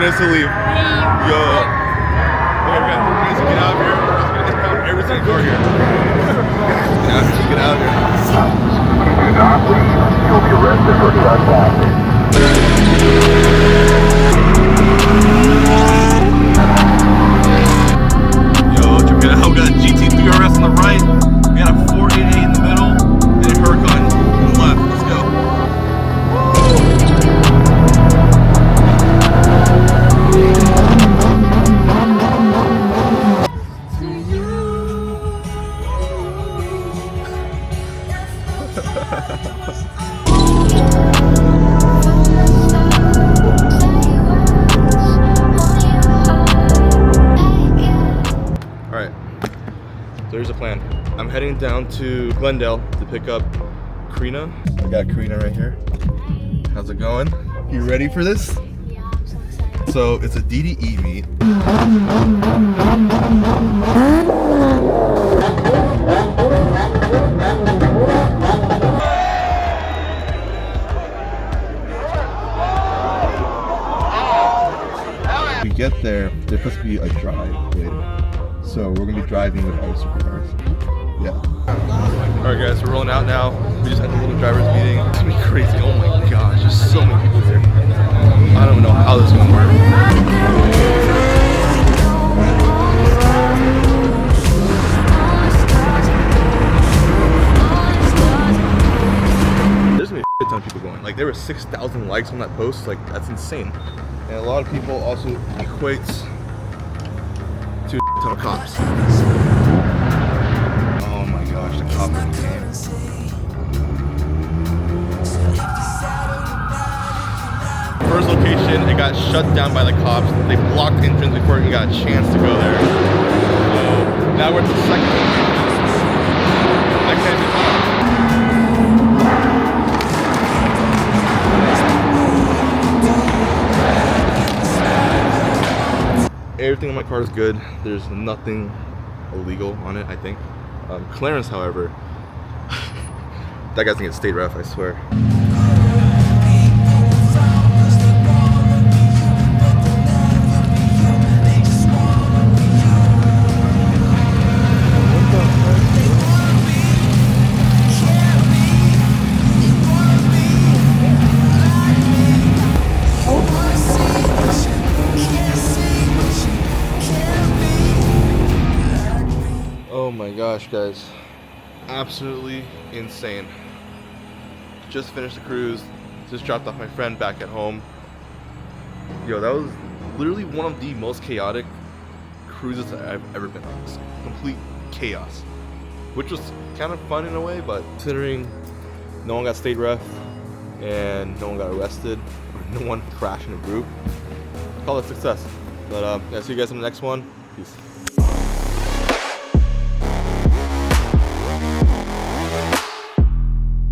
minutes to leave. Yo. Okay, we got 3 minutes to get out of here. We're just gonna discount every single car here. Just get out of here. Do not leave. You'll be arrested for trespassing. Yo, check it out. We got a GT3 RS on the right. We got a 488 in the middle. And a Huracan on the left. Let's go. Alright, so here's the plan. I'm heading down to Glendale to pick up Karina. I got Karina right here. How's it going? You ready for this? Yeah, I'm so excited. So it's a DDE meet. We get there, there's supposed to be a drive later. So we're gonna be driving with other supercars. Yeah. Alright guys, we're rolling out now. We just had a little driver's meeting. It's gonna be crazy. Oh my gosh, there's so many people here. I don't even know how this is gonna work. There's gonna be a ton of people going. Like there were 6,000 likes on that post. Like that's insane. And a lot of people also equates to a ton of cops. Oh my gosh, the cops came. First location, it got shut down by the cops. They blocked the entrance before we got a chance to go there. So now we're at the second location. I can't even talk. Everything on my car is good. There's nothing illegal on it, I think. Clarence, however, that guy's gonna get state ref, I swear. Oh my gosh, guys, absolutely insane. Just finished the cruise, just dropped off my friend back at home. Yo, that was literally one of the most chaotic cruises that I've ever been on. It's complete chaos, which was kind of fun in a way, but considering no one got state ref and no one got arrested, or no one crashed in a group, call it success. But yeah, see you guys in the next one. Peace.